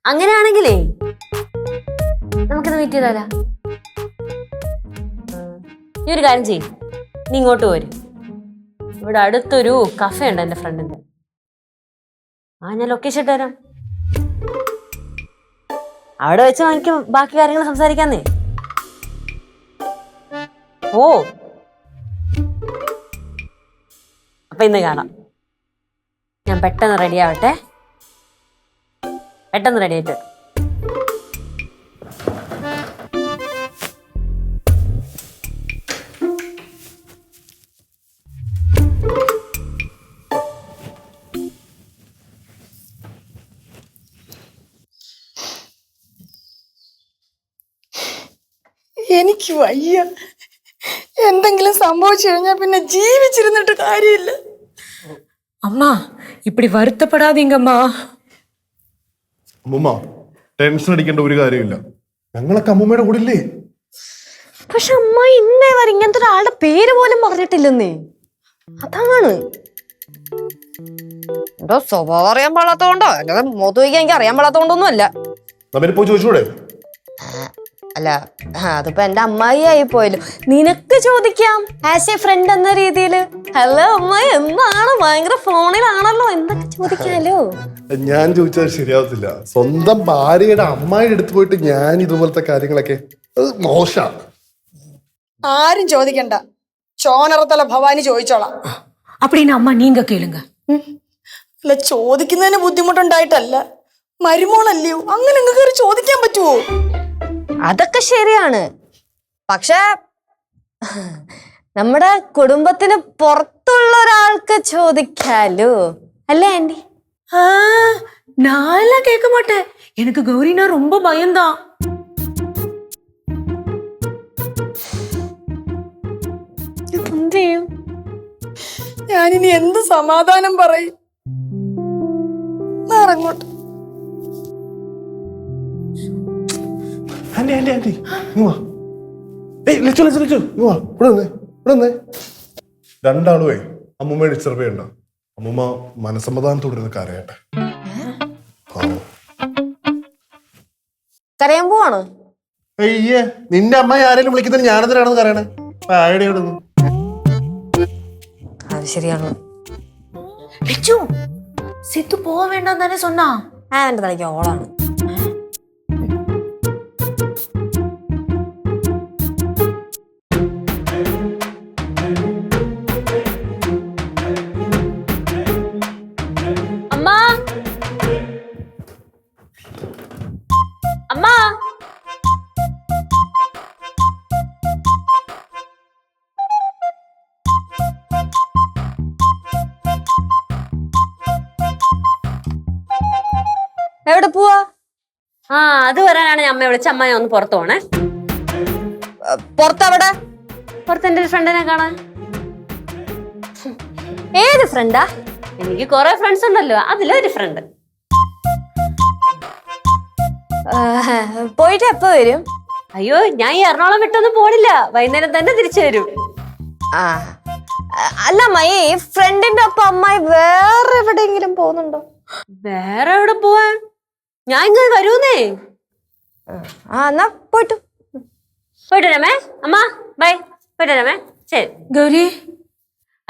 അങ്ങനെയാണെങ്കിലേ നമുക്കിത് മീറ്റ് ചെയ്താലോ? ഈ ഒരു കാര്യം ചെയ്യും, നീ ഇങ്ങോട്ട് പോരും. ഇവിടെ അടുത്തൊരു കഫേ ഉണ്ട് എന്റെ ഫ്രണ്ടിന്റെ. ഞാൻ ലൊക്കേഷൻ ഇട്ട് തരാം. അവിടെ വെച്ച് എനിക്ക് ബാക്കി കാര്യങ്ങൾ സംസാരിക്കാന്നേ. ഓ അപ്പൊ ഇന്ന് കാണാം. ഞാൻ പെട്ടെന്ന് റെഡി ആവട്ടെ. പെട്ടെന്ന് റെഡി ആയിട്ട് എനിക്ക് വയ്യ. എന്തെങ്കിലും സംഭവിച്ചു കഴിഞ്ഞാൽ പിന്നെ ജീവിച്ചിരുന്നിട്ട് കാര്യമില്ല. அம்மா இப்படி வருத்தப்படாதீங்கம்மா. അമ്മൂമ്മ ടെൻഷൻ അടിക്കേണ്ട ഒരു കാര്യമില്ല. ഞങ്ങളൊക്കെ അമ്മൂമ്മയുടെ കൂടെ ഇല്ലേ? പക്ഷെ അമ്മ ഇന്നേ വരെ ഇങ്ങനത്തെ ഒരാളുടെ പേര് പോലും പറഞ്ഞിട്ടില്ലെന്നേ. അതാണ് എന്തോ സ്വഭാവം അറിയാൻ പാടാത്തോണ്ടോ അല്ലാതെ മുഖത്ത് വയ്ക്കാൻ എനിക്ക് അറിയാൻ പാടാത്തോണ്ടൊന്നും അല്ല. പോയി ചോദിച്ചൂടെ? അല്ല അതിപ്പോ എന്റെ അമ്മായി ആയി പോയല്ലോ. നിനക്ക് ചോദിക്കാം ആസ് എ ഫ്രണ്ട് എന്ന രീതിയില്. ഹലോ അമ്മായി, എന്താണ് ഭയങ്കര ഫോണിലാണല്ലോ, എന്തൊക്കെ ചോദിക്കാലോ. ഞാൻ ചോദിച്ചാൽ ശരിയാവത്തില്ല. സ്വന്തം ഭാര്യയുടെ അമ്മായിയുടെ അടുത്ത് പോയിട്ട് ഞാൻ ഇതുപോലത്തെ കാര്യങ്ങളൊക്കെ മോശ. ആരും ചോദിക്കണ്ട, ചോനറത്തല ഭവാനി ചോദിച്ചോളാം. அப்படின்னு அம்மா நீங்க கேளுங்க. അല്ല, ചോദിക്കുന്നതിന് ബുദ്ധിമുട്ടുണ്ടായിട്ടല്ല, മരുമോളല്ലയോ, അങ്ങനെ നിങ്ങൾക്ക് ചോദിക്കാൻ പറ്റുമോ? അതൊക്കെ ശരിയാണ്. പക്ഷെ നമ്മുടെ കുടുംബത്തിന് പുറത്തുള്ള ഒരാൾക്ക് ചോദിക്കാലോ, അല്ലേ ആന്റി? நான் எல்லாம் கேட்க மாட்டேன். எனக்கு கௌரினா ரொம்ப பயம்தான். എന്ത് ചെയ്യും? ഞാനിനി എന്ത് സമാധാനം പറയും? അങ്ങോട്ട് രണ്ടാളുവേ അമ്മൂമ്മയെ ഡിസ്റ്റർബ് ചെയ്യണ്ട. അമ്മൂമ്മ മനസ്സമാധാനത്തോടെ കരയട്ടെ. കരയാൻ പോവാണ്? അയ്യേ, നിന്റെ അമ്മ ആരെങ്കിലും വിളിക്കുന്നത് ഞാനെന്തിനാണെന്ന് കരയണേ? അത് ശരിയാണ്. சித்து போக வேண்டாம் தானே சொன்னா? എന്റെ തലയ്ക്ക് ഓളാണ്. അമ്മ അമ്മ എവിടെ പോവാ? അത് വരാനാണ് ഞാൻ അമ്മയെ വിളിച്ച. അമ്മ ഞാൻ ഒന്ന് പുറത്തു പോണേ. പുറത്തവിടെ? പുറത്ത് എന്റെ ഒരു ഫ്രണ്ടിനെ കാണാൻ. ഏത് ഫ്രണ്ടാ? എനിക്ക് കുറെ ഫ്രണ്ട്സ് ഉണ്ടല്ലോ, അതിലൊരു ഫ്രണ്ട്. പോയിട്ട് എപ്പോ വരും? അയ്യോ, ഞാൻ ഈ എറണാകുളം വിട്ടൊന്നും പോണില്ല, വൈകുന്നേരം തന്നെ തിരിച്ചു വരും. അല്ല അമ്മായി, ഈ ഫ്രണ്ടിന്റെ ഒപ്പം അമ്മായി വേറെ എവിടെയെങ്കിലും പോകുന്നുണ്ടോ? വേറെ എവിടെ പോവാൻ? ഞാൻ ഇങ്ങനെ വരൂന്നേ. എന്നാ പോയിട്ട് വരാമേ. അമ്മ ബൈ, പോയിട്ട് വരാമേ. ശരി கௌரி.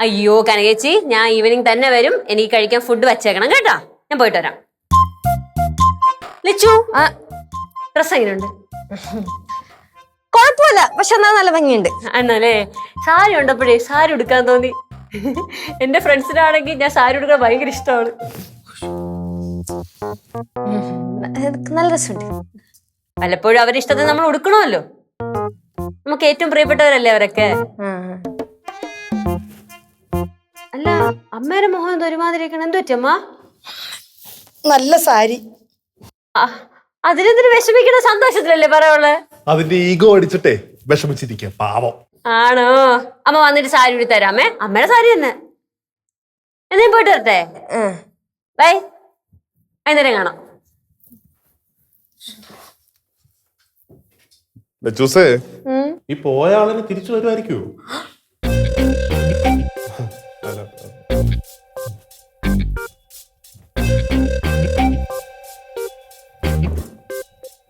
അയ്യോ കനകേച്ചി, ഞാൻ ഈവനിങ് തന്നെ വരും. എനിക്ക് കഴിക്കാൻ ഫുഡ് വച്ചേക്കണം കേട്ടോ. ഞാൻ പോയിട്ട് വരാം. ലിച്ചു, ഡ്രസ് എങ്ങനെയുണ്ട്? കുഴപ്പമില്ല, പക്ഷെ എന്നാ നല്ല ഭംഗിയുണ്ട്. എന്നാലേ സാരി ഉണ്ടപ്പോഴേ സാരി ഉടുക്കാൻ തോന്നി. എന്റെ ഫ്രണ്ട്സിനാണെങ്കിൽ ഞാൻ സാരി ഉടുക്കാൻ ഭയങ്കര ഇഷ്ടമാണ്. നല്ല രസമുണ്ട്. പലപ്പോഴും അവരുടെ ഇഷ്ടത്തിന് നമ്മൾ ഉടുക്കണമല്ലോ. നമുക്ക് ഏറ്റവും പ്രിയപ്പെട്ടവരല്ലേ അവരൊക്കെ. അല്ല, അമ്മയുടെ മുഖം എന്തോ ഒരുമാതിരിക്കണം. എന്തു പറ്റി അമ്മ? നല്ല സാരി. അതിനെന്തിനു വിഷമിക്കുന്ന? സന്തോഷത്തിലല്ലേ പറയുള്ളേ. അതിന്റെ ഈഗോ അടിച്ചിട്ടേ വിഷമിച്ചിരിക്കുക പാവം. ആണോ? അമ്മ വന്നിട്ട് സാരി ഉടുത്ത് തരാമേ. അമ്മയുടെ സാരി തന്നെ. എന്നേം പോയിട്ട് വരട്ടെ. ബൈ, വൈകുന്നേരം കാണാം. ലച്ചൂസേ, ഈ പോയ ആളിന് തിരിച്ചു വരുമായിരിക്കുമോ? അല്ല